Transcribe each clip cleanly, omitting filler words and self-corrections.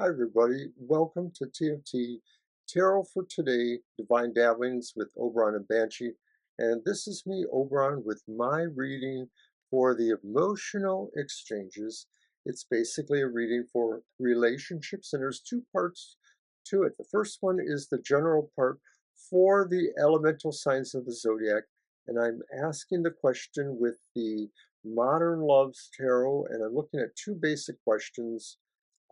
Hi, everybody. Welcome to TFT Tarot for Today, Divine Dabblings with Oberon and Banshee. And this is me, Oberon, with my reading for the emotional exchanges. It's basically a reading for relationships, and there's two parts to it. The first one is the general part for the elemental signs of the zodiac. And I'm asking the question with the Modern Loves Tarot, and I'm looking at two basic questions.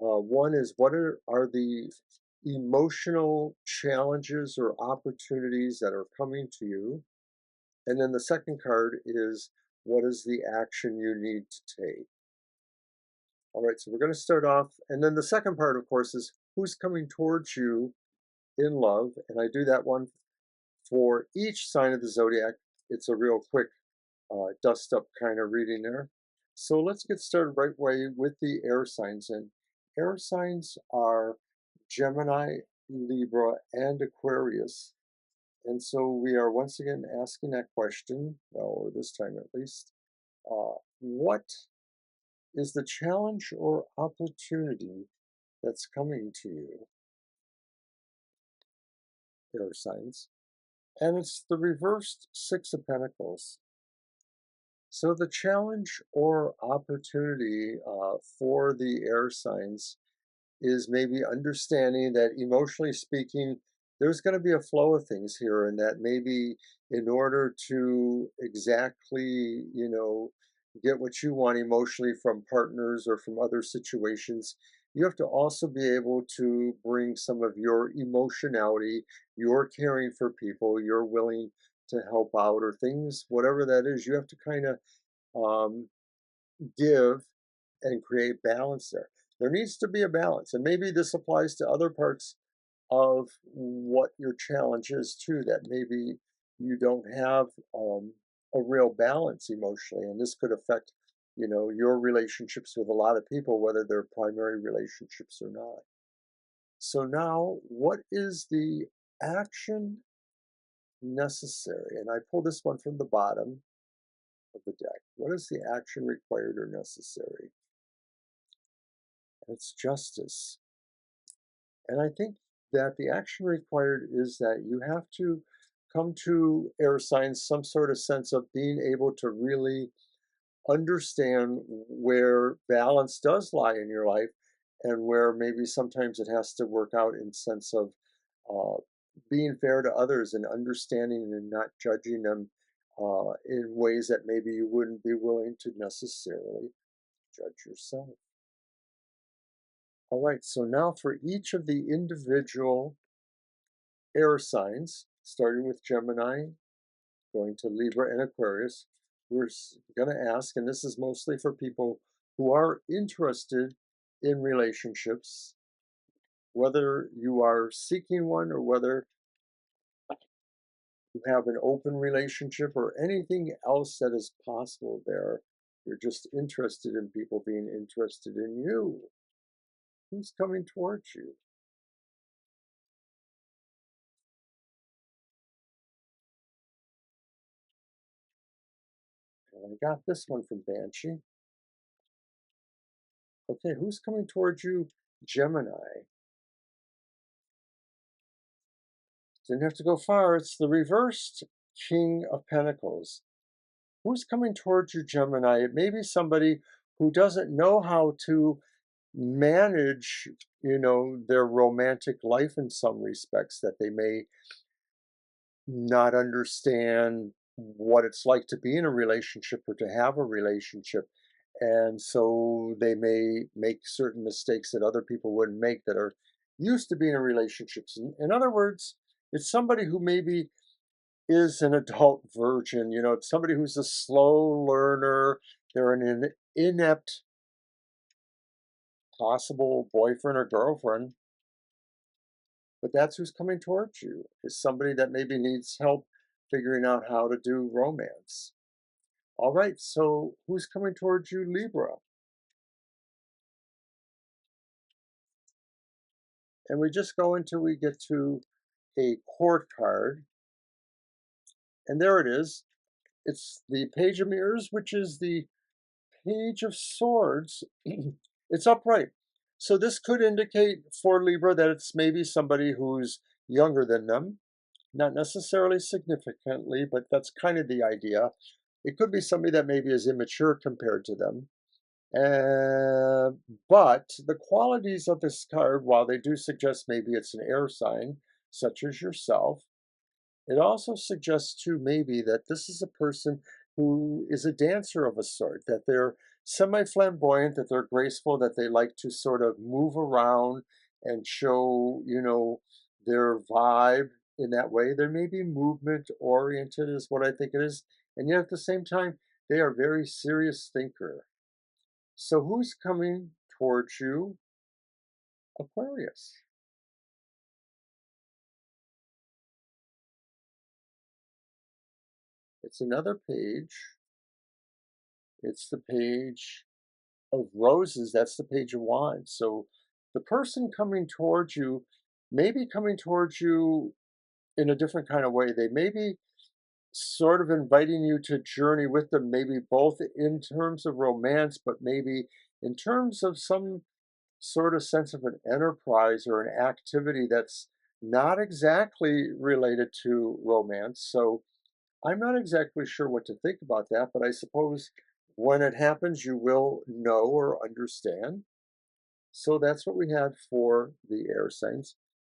One is what are the emotional challenges or opportunities that are coming to you? And then the second card is what is the action you need to take? All right, so we're going to start off. And then the second part, of course, is who's coming towards you in love. And I do that one for each sign of the zodiac. It's a real quick dust up kind of reading there. So let's get started right away with the air signs. And air signs are Gemini, Libra, and Aquarius. And so we are once again asking that question, or this time at least, what is the challenge or opportunity that's coming to you, air signs? And it's the reversed Six of Pentacles. So the challenge or opportunity for the air signs is maybe understanding that emotionally speaking, there's going to be a flow of things here, and that maybe in order to exactly, get what you want emotionally from partners or from other situations, you have to also be able to bring some of your emotionality, your caring for people, you're willing to help out or things, whatever that is, you have to kind of um, give and create balance there. There needs to be a balance, and maybe this applies to other parts of what your challenge is too, that maybe you don't have a real balance emotionally, and this could affect, your relationships with a lot of people, whether they're primary relationships or not. So now, what is the action necessary? And I pull this one from the bottom of the deck. What is the action required or necessary? It's justice. And I think that the action required is that you have to come to air signs some sort of sense of being able to really understand where balance does lie in your life, and where maybe sometimes it has to work out in sense of uh, being fair to others and understanding and not judging them in ways that maybe you wouldn't be willing to necessarily judge yourself. All right, so now for each of the individual air signs, starting with Gemini, going to Libra and Aquarius, we're going to ask, and this is mostly for people who are interested in relationships, whether you are seeking one or whether you have an open relationship or anything else that is possible there. You're just interested in people being interested in you. Who's coming towards you? And I got this one from Banshee. Okay, who's coming towards you? Gemini. Didn't have to go far. It's the reversed King of Pentacles. Who's coming towards you, Gemini? It may be somebody who doesn't know how to manage, their romantic life in some respects, that they may not understand what it's like to be in a relationship or to have a relationship. And so they may make certain mistakes that other people wouldn't make that are used to being in relationships. In other words, it's somebody who maybe is an adult virgin, it's somebody who's a slow learner. They're an inept possible boyfriend or girlfriend, but that's who's coming towards you, is somebody that maybe needs help figuring out how to do romance. All right, so who's coming towards you, Libra? And we just go until we get to a court card. And there it is. It's the Page of Mirrors, which is the Page of Swords. It's upright. So this could indicate for Libra that it's maybe somebody who's younger than them, not necessarily significantly, but that's kind of the idea. It could be somebody that maybe is immature compared to them. Uh, but the qualities of this card, while they do suggest maybe it's an air sign, such as yourself, it also suggests too maybe that this is a person who is a dancer of a sort, that they're semi-flamboyant, that they're graceful, that they like to sort of move around and show, their vibe in that way. They may be movement oriented is what I think it is. And yet at the same time, they are very serious thinker. So who's coming towards you? Aquarius. It's another page. It's the page of roses. That's the page of wands. So the person coming towards you may be coming towards you in a different kind of way. They may be sort of inviting you to journey with them, maybe both in terms of romance, but maybe in terms of some sort of sense of an enterprise or an activity that's not exactly related to romance. So I'm not exactly sure what to think about that, but I suppose when it happens, you will know or understand. So that's what we had for the air signs.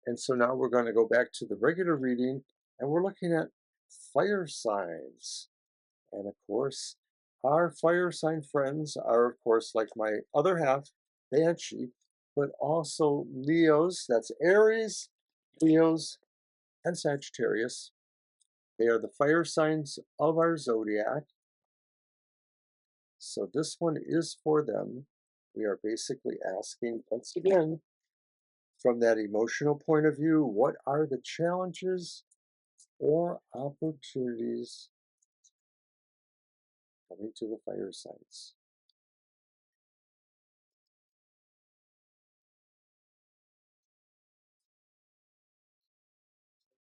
And so now we're going to go back to the regular reading and we're looking at fire signs. And of course, our fire sign friends are, of course, like my other half, Banshee, but also Leos, that's Aries, Leos, and Sagittarius. They are the fire signs of our zodiac. So this one is for them. We are basically asking, once again, from that emotional point of view, what are the challenges or opportunities coming to the fire signs?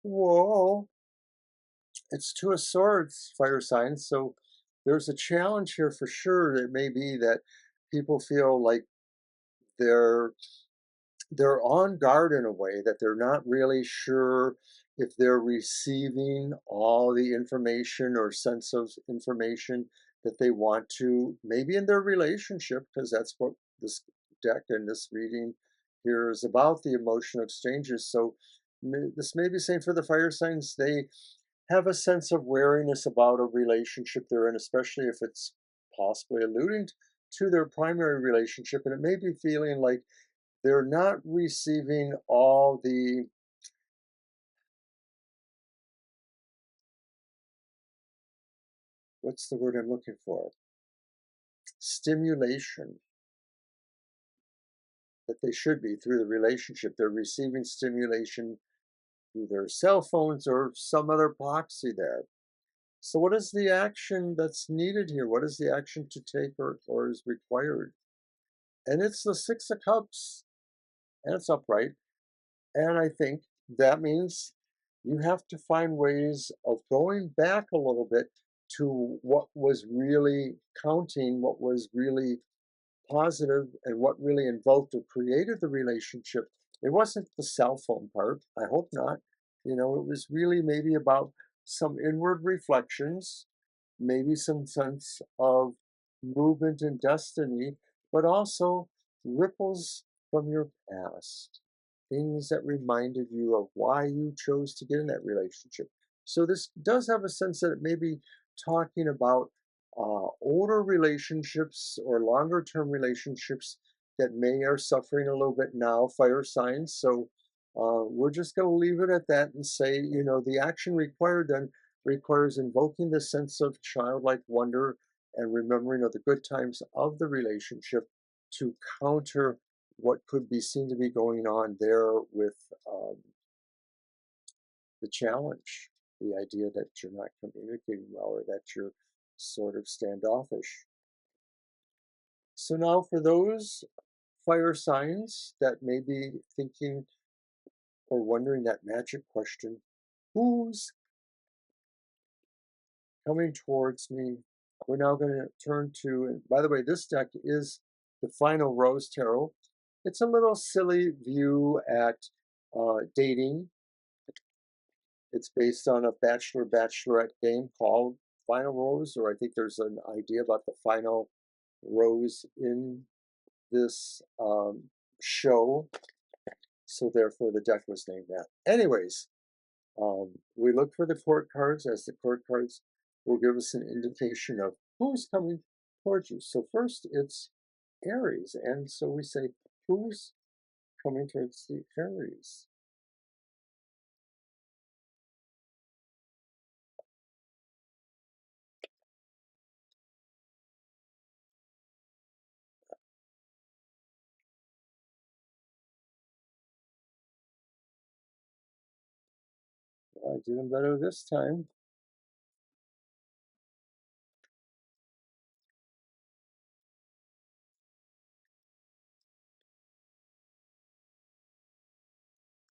Whoa, it's Two of Swords, fire signs. So there's a challenge here for sure. It may be that people feel like they're they're on guard in a way that they're not really sure if they're receiving all the information or sense of information that they want to, maybe in their relationship, because that's what this deck and this reading here is about, the emotional exchanges. So this may be saying for the fire signs, they have a sense of wariness about a relationship they're in, especially if it's possibly alluding to their primary relationship. And it may be feeling like they're not receiving all the, what's the word I'm looking for? Stimulation that they should be through the relationship. They're receiving stimulation through their cell phones or some other proxy there. So what is the action that's needed here? What is the action to take or is required? And it's the Six of Cups and it's upright. And I think that means you have to find ways of going back a little bit to what was really counting, what was really positive, and what really invoked or created the relationship. It wasn't the cell phone part. I hope not. It was really maybe about some inward reflections, maybe some sense of movement and destiny, but also ripples from your past, things that reminded you of why you chose to get in that relationship. So this does have a sense that it may be talking about older relationships or longer term relationships that may are suffering a little bit now, fire signs. So we're just going to leave it at that and say, the action required then requires invoking the sense of childlike wonder and remembering of the good times of the relationship to counter what could be seen to be going on there with the challenge, the idea that you're not communicating well or that you're sort of standoffish. So now for those fire signs that may be thinking or wondering that magic question, who's coming towards me? We're now going to turn to, and by the way, this deck is the final Rose Tarot. It's a little silly view at dating. It's based on a bachelorette game called Final Rose, or I think there's an idea about the final rose in this show. So therefore the deck was named that. Anyways, we look for the court cards, as the court cards will give us an indication of who's coming towards you. So first it's Aries, and so we say, who's coming towards the Aries? I did them better this time.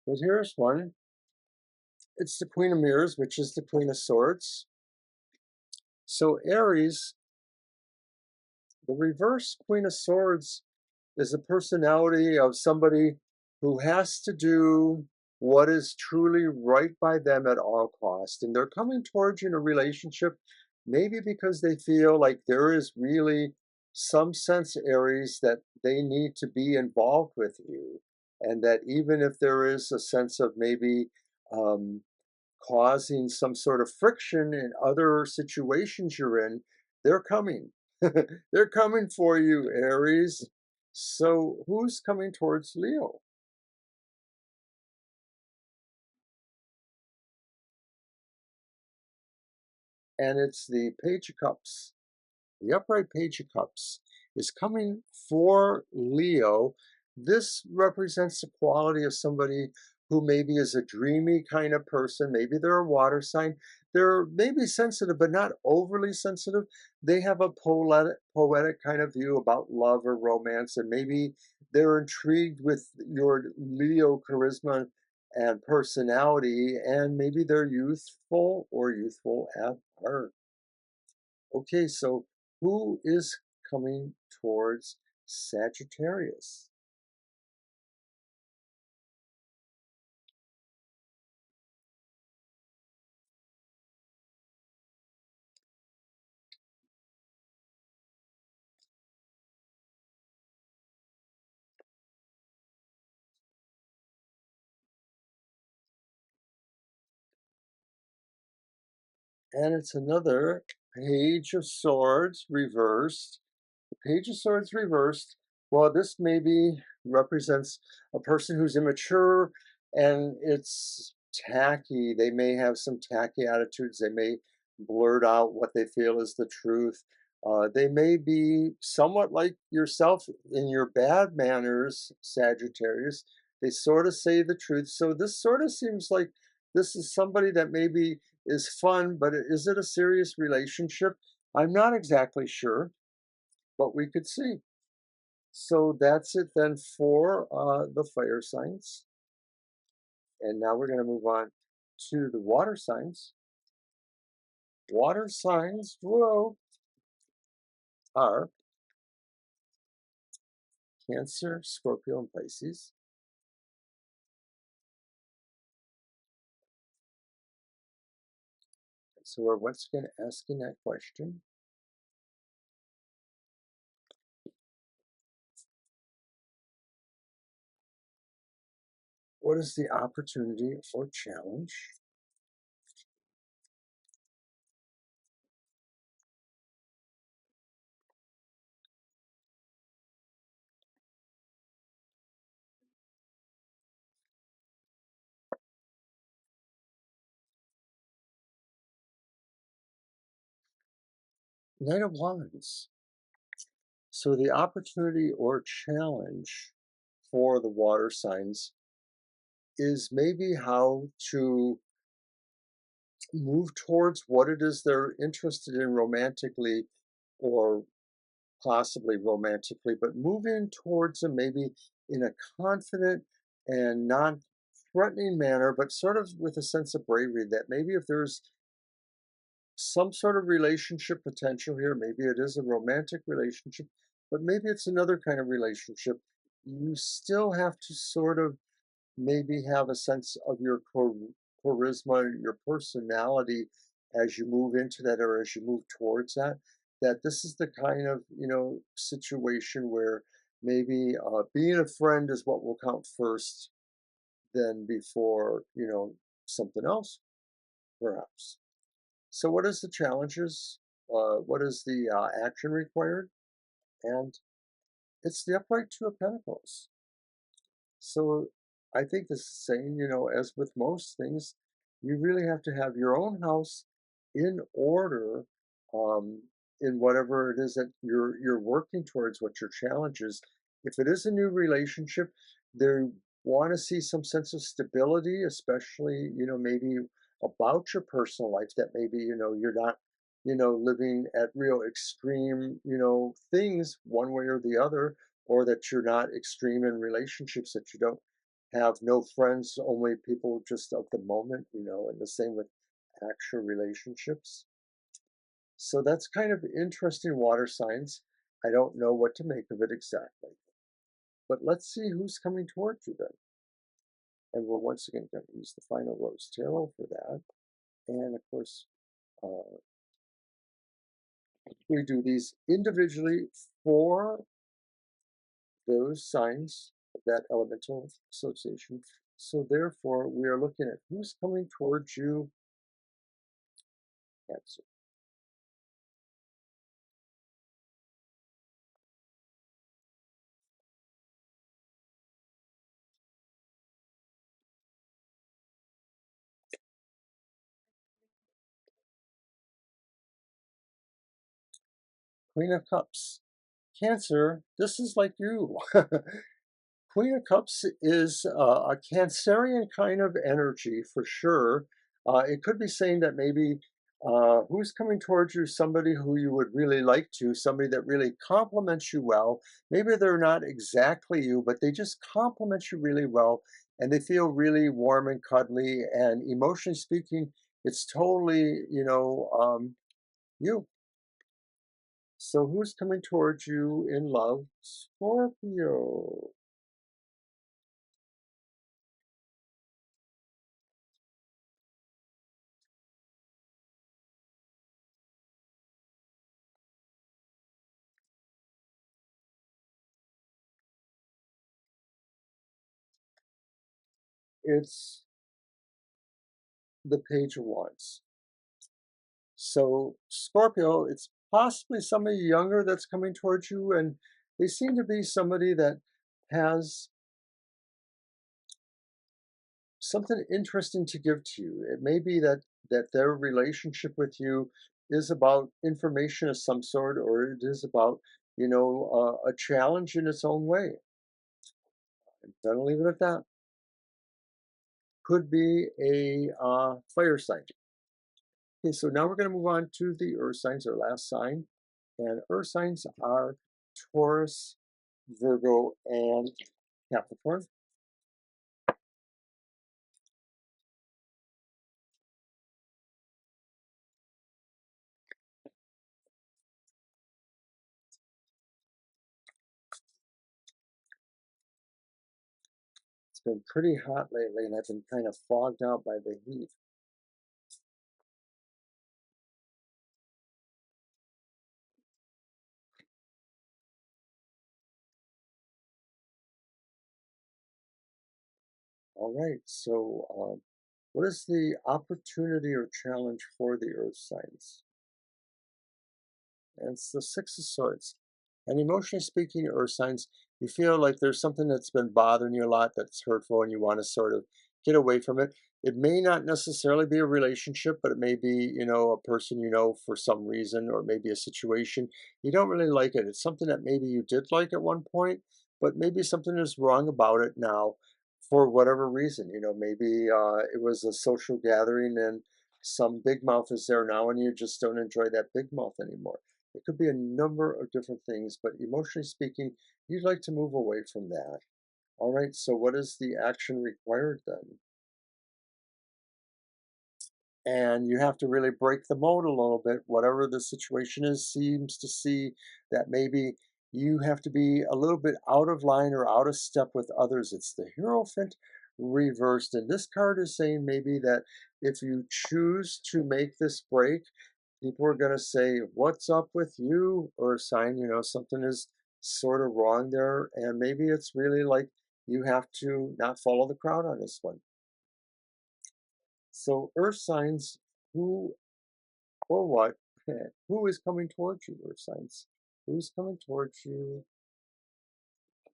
But here's one. It's the Queen of Mirrors, which is the Queen of Swords. So Aries, the reverse Queen of Swords, is a personality of somebody who has to do what is truly right by them at all cost. And they're coming towards you in a relationship, maybe because they feel like there is really some sense, Aries, that they need to be involved with you. And that even if there is a sense of maybe causing some sort of friction in other situations you're in, they're coming. They're coming for you, Aries. So who's coming towards Leo? And it's the Page of Cups. The upright Page of Cups is coming for Leo. This represents the quality of somebody who maybe is a dreamy kind of person. Maybe they're a water sign. They're maybe sensitive, but not overly sensitive. They have a poetic kind of view about love or romance, and maybe they're intrigued with your Leo charisma and personality, and maybe they're youthful or youthful at heart. Okay, so who is coming towards Sagittarius? And it's another Page of Swords reversed. Page of Swords reversed. Well, this maybe represents a person who's immature and it's tacky. They may have some tacky attitudes. They may blurt out what they feel is the truth. They may be somewhat like yourself in your bad manners, Sagittarius. They sort of say the truth. So this sort of seems like this is somebody that maybe is fun, but is it a serious relationship? I'm not exactly sure, but we could see. So that's it then for the fire signs. And now we're going to move on to the water signs. Water signs, whoa, are Cancer, Scorpio, and Pisces. So we're once again asking that question. What is the opportunity or challenge? Knight of Wands. So the opportunity or challenge for the water signs is maybe how to move towards what it is they're interested in romantically or possibly romantically, but moving towards them maybe in a confident and non threatening manner, but sort of with a sense of bravery that maybe if there's some sort of relationship potential here, maybe it is a romantic relationship, but maybe it's another kind of relationship. you still have to sort of maybe have a sense of your charisma, your personality as you move into that or as you move towards that. That this is the kind of situation where maybe being a friend is what will count first, then before something else, perhaps. So, what is the challenges? What is the action required? And it's the upright two of Pentacles. So I think this is saying, as with most things, you really have to have your own house in order, um, in whatever it is that you're working towards, what your challenge is. If it is a new relationship, they want to see some sense of stability, especially, maybe about your personal life, that maybe, you're not, living at real extreme, things one way or the other, or that you're not extreme in relationships, that you don't have no friends, only people just of the moment, and the same with actual relationships. So that's kind of interesting, water signs. I don't know what to make of it exactly. But let's see who's coming towards you then. And we're once again going to use the final rose tarot for that. And of course, uh, we do these individually for those signs of that elemental association. So therefore, we are looking at who's coming towards you, Cancer. Queen of Cups. Cancer, this is like you. Queen of Cups is a Cancerian kind of energy for sure. It could be saying that maybe who's coming towards you, somebody who you would really like to, somebody that really compliments you well. Maybe they're not exactly you, but they just compliment you really well, and they feel really warm and cuddly. And emotionally speaking, it's totally, you. So who's coming towards you in love? Scorpio. It's the Page of Wands. So Scorpio, it's possibly somebody younger that's coming towards you, and they seem to be somebody that has something interesting to give to you. It may be that their relationship with you is about information of some sort, or it is about a challenge in its own way. I'm gonna leave it at that. Could be a fire sign. Okay, so now we're going to move on to the earth signs, our last sign. And earth signs are Taurus, Virgo, and Capricorn. It's been pretty hot lately, and I've been kind of fogged out by the heat. All right, so what is the opportunity or challenge for the earth signs? And it's the Six of Swords. And emotionally speaking, earth signs, you feel like there's something that's been bothering you a lot that's hurtful, and you want to sort of get away from it. It may not necessarily be a relationship, but it may be, a person for some reason, or maybe a situation. You don't really like it. It's something that maybe you did like at one point, but maybe something is wrong about it now for whatever reason. Maybe it was a social gathering and some big mouth is there now, and you just don't enjoy that big mouth anymore. It could be a number of different things, but emotionally speaking, you'd like to move away from that. All right, so what is the action required then? And you have to really break the mold a little bit. Whatever the situation is, seems to see that maybe you have to be a little bit out of line or out of step with others. It's the Hierophant reversed. And this card is saying maybe that if you choose to make this break, people are going to say, "What's up with you?" Or a sign, something is sort of wrong there. And maybe it's really like you have to not follow the crowd on this one. So, earth signs, who or what, who is coming towards you, earth signs? Who's coming towards you?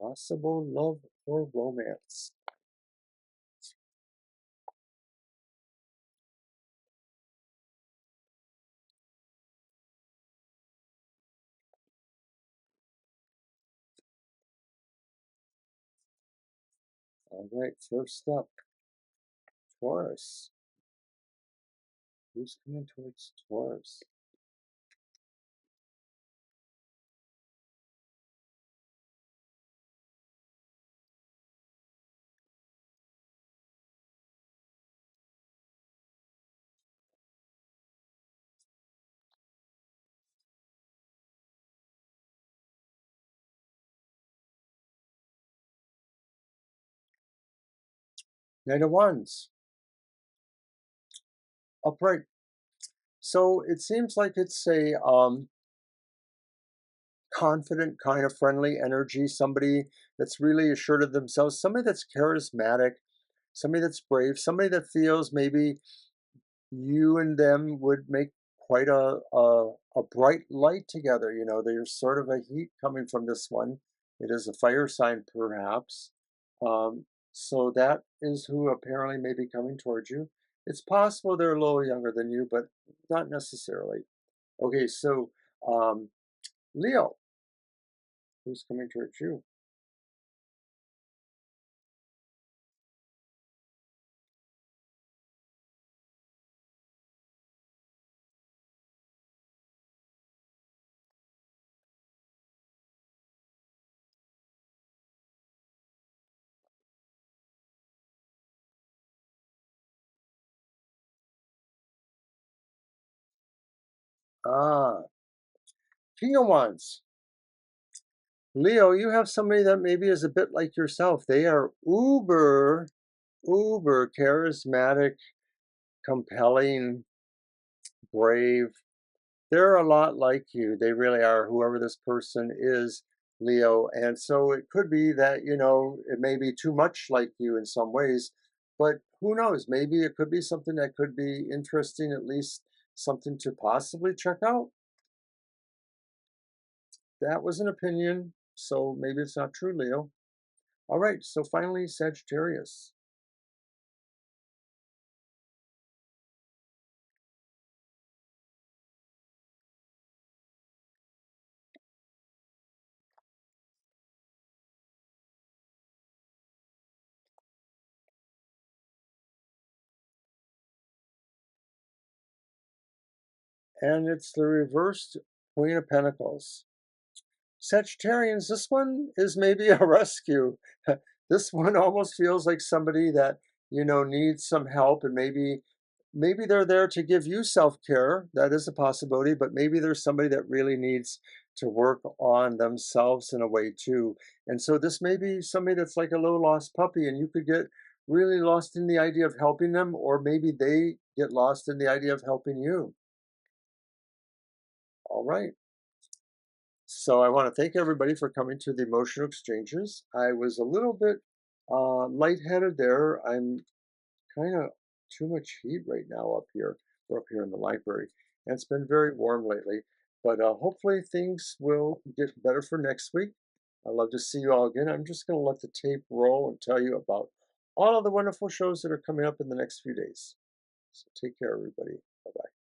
Possible love or romance. All right, first up, Taurus. Who's coming towards Taurus? Knight of Wands. Upright. So it seems like it's a confident, kind of friendly energy, somebody that's really assured of themselves, somebody that's charismatic, somebody that's brave, somebody that feels maybe you and them would make quite a bright light together. There's sort of a heat coming from this one. It is a fire sign, perhaps. So that is who apparently may be coming towards you. It's possible they're a little younger than you, but not necessarily. Okay, so Leo, who's coming towards you? Ah, King of Wands. Leo, you have somebody that maybe is a bit like yourself. They are uber charismatic, compelling, brave. They're a lot like you. They really are, whoever this person is, Leo. And so it could be that, it may be too much like you in some ways, but who knows? Maybe it could be something that could be interesting, at least something to possibly check out. That was an opinion, so maybe it's not true, Leo. All right, so finally, Sagittarius. And it's the reversed Queen of Pentacles. Sagittarians, this one is maybe a rescue. This one almost feels like somebody that, needs some help, and maybe they're there to give you self-care. That is a possibility, but maybe there's somebody that really needs to work on themselves in a way too. And so this may be somebody that's like a little lost puppy, and you could get really lost in the idea of helping them, or maybe they get lost in the idea of helping you. All right. So I want to thank everybody for coming to the emotional exchanges. I was a little bit lightheaded there. I'm kind of too much heat right now up here. We're up here in the library, and it's been very warm lately. But hopefully things will get better for next week. I'd love to see you all again. I'm just going to let the tape roll and tell you about all of the wonderful shows that are coming up in the next few days. So take care, everybody. Bye-bye.